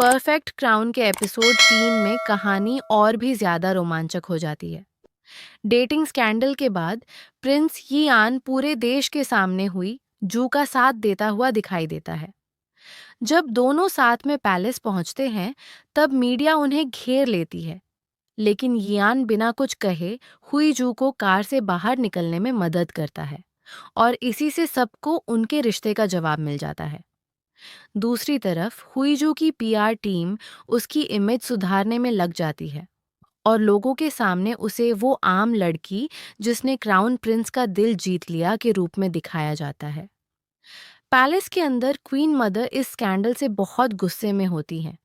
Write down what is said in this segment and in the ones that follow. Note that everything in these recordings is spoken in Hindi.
परफेक्ट क्राउन के एपिसोड 3 में कहानी और भी ज्यादा रोमांचक हो जाती है। डेटिंग स्कैंडल के बाद प्रिंस यियान पूरे देश के सामने हुई जू का साथ देता हुआ दिखाई देता है। जब दोनों साथ में पैलेस पहुंचते हैं, तब मीडिया उन्हें घेर लेती है, लेकिन यियान बिना कुछ कहे हुई जू को कार से बाहर निकलने में मदद करता है और इसी से सबको उनके रिश्ते का जवाब मिल जाता है। दूसरी तरफ हुईजू की पीआर टीम उसकी इमेज सुधारने में लग जाती है और लोगों के सामने उसे वो आम लड़की जिसने क्राउन प्रिंस का दिल जीत लिया के रूप में दिखाया जाता है। पैलेस के अंदर क्वीन मदर इस स्कैंडल से बहुत गुस्से में होती हैं,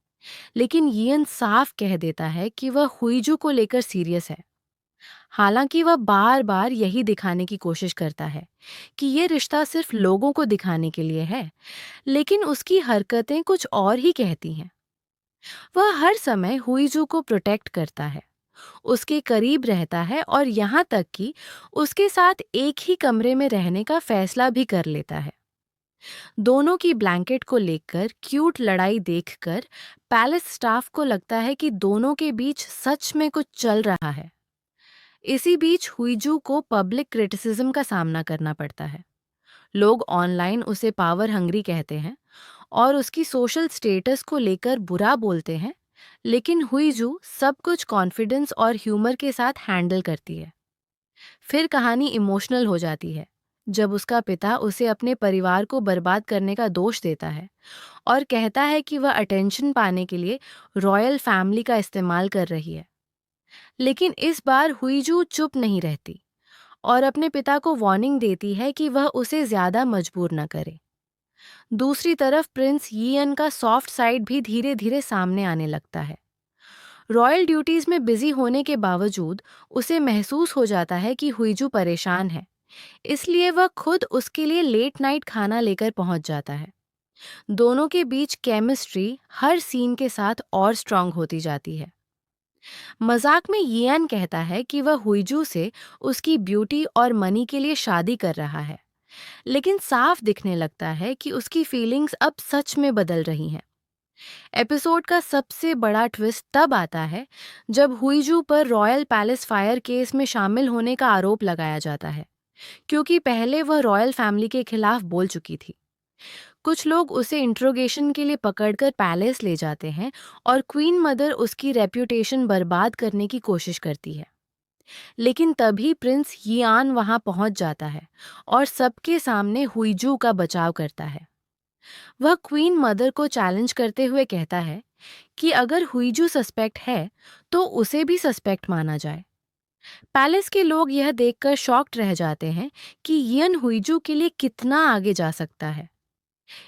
लेकिन यियन साफ कह देता है कि वह हुईजू को लेकर सीरियस है। हालांकि वह बार बार यही दिखाने की कोशिश करता है कि ये रिश्ता सिर्फ लोगों को दिखाने के लिए है, लेकिन उसकी हरकतें कुछ और ही कहती हैं। वह हर समय हुईजू को प्रोटेक्ट करता है, उसके करीब रहता है और यहाँ तक कि उसके साथ एक ही कमरे में रहने का फैसला भी कर लेता है। दोनों की ब्लैंकेट को लेकर क्यूट लड़ाई देखकर पैलेस स्टाफ को लगता है कि दोनों के बीच सच में कुछ चल रहा है। इसी बीच हुईजू को पब्लिक क्रिटिसिज्म का सामना करना पड़ता है। लोग ऑनलाइन उसे पावर हंग्री कहते हैं और उसकी सोशल स्टेटस को लेकर बुरा बोलते हैं, लेकिन हुईजू सब कुछ कॉन्फिडेंस और ह्यूमर के साथ हैंडल करती है। फिर कहानी इमोशनल हो जाती है जब उसका पिता उसे अपने परिवार को बर्बाद करने का दोष देता है और कहता है कि वह अटेंशन पाने के लिए रॉयल फैमिली का इस्तेमाल कर रही है। लेकिन इस बार हुईजू चुप नहीं रहती और अपने पिता को वार्निंग देती है कि वह उसे ज्यादा मजबूर न करे। दूसरी तरफ प्रिंस यियन का सॉफ्ट साइड भी धीरे धीरे सामने आने लगता है। रॉयल ड्यूटीज में बिजी होने के बावजूद उसे महसूस हो जाता है कि हुईजू परेशान है, इसलिए वह खुद उसके लिए लेट नाइट खाना लेकर पहुंच जाता है। दोनों के बीच केमिस्ट्री हर सीन के साथ और स्ट्रांग होती जाती है। मजाक में यियान कहता है कि वह हुईजू से उसकी ब्यूटी और मनी के लिए शादी कर रहा है, लेकिन साफ दिखने लगता है कि उसकी फीलिंग्स अब सच में बदल रही हैं। एपिसोड का सबसे बड़ा ट्विस्ट तब आता है जब हुईजू पर रॉयल पैलेस फायर केस में शामिल होने का आरोप लगाया जाता है, क्योंकि पहले वह रॉयल फैमिली के खिलाफ बोल चुकी थी। कुछ लोग उसे इंट्रोगेशन के लिए पकड़कर पैलेस ले जाते हैं और क्वीन मदर उसकी रेप्यूटेशन बर्बाद करने की कोशिश करती है। लेकिन तभी प्रिंस यियान वहां पहुंच जाता है और सबके सामने हुईजू का बचाव करता है। वह क्वीन मदर को चैलेंज करते हुए कहता है कि अगर हुईजू सस्पेक्ट है तो उसे भी सस्पेक्ट माना जाए। पैलेस के लोग यह देखकर शॉक्ड रह जाते हैं कि यियन हुईजू के लिए कितना आगे जा सकता है।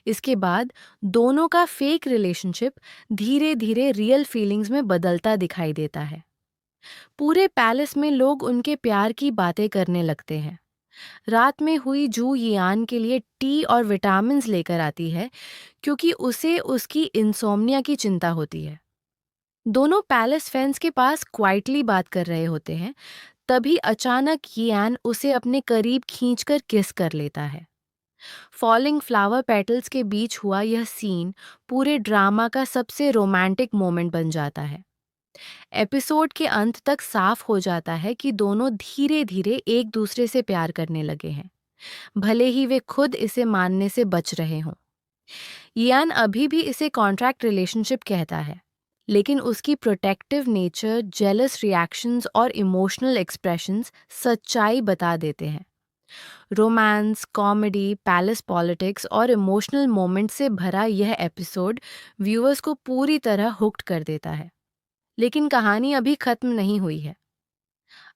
इसके बाद दोनों का फेक रिलेशनशिप धीरे धीरे रियल फीलिंग्स में बदलता दिखाई देता है। पूरे पैलेस में लोग उनके प्यार की बातें करने लगते हैं। रात में हुई जू यियान के लिए टी और विटामिन्स लेकर आती है, क्योंकि उसे उसकी इंसोम्निया की चिंता होती है। दोनों पैलेस फेंस के पास क्वाइटली बात कर रहे होते हैं, तभी अचानक यियान उसे अपने करीब खींचकर किस कर लेता है। फॉलिंग फ्लावर पेटल्स के बीच हुआ यह सीन पूरे ड्रामा का सबसे रोमांटिक मोमेंट बन जाता है। एपिसोड के अंत तक साफ हो जाता है कि दोनों धीरे धीरे एक दूसरे से प्यार करने लगे हैं, भले ही वे खुद इसे मानने से बच रहे हों। यियान अभी भी इसे कॉन्ट्रैक्ट रिलेशनशिप कहता है, लेकिन उसकी प्रोटेक्टिव नेचर, जेलस रिएक्शंस और इमोशनल एक्सप्रेशंस सच्चाई बता देते हैं। रोमांस, कॉमेडी, पैलेस पॉलिटिक्स और इमोशनल मोमेंट से भरा यह एपिसोड व्यूअर्स को पूरी तरह हुक्ड कर देता है। लेकिन कहानी अभी खत्म नहीं हुई है।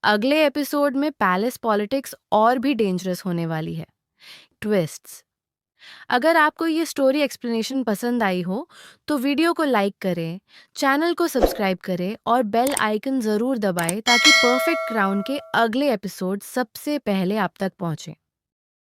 अगले एपिसोड में पैलेस पॉलिटिक्स और भी डेंजरस होने वाली है। ट्विस्ट्स। अगर आपको ये स्टोरी एक्सप्लेनेशन पसंद आई हो तो वीडियो को लाइक करें, चैनल को सब्सक्राइब करें और बेल आइकन ज़रूर दबाएं ताकि परफेक्ट क्राउन के अगले एपिसोड सबसे पहले आप तक पहुंचें।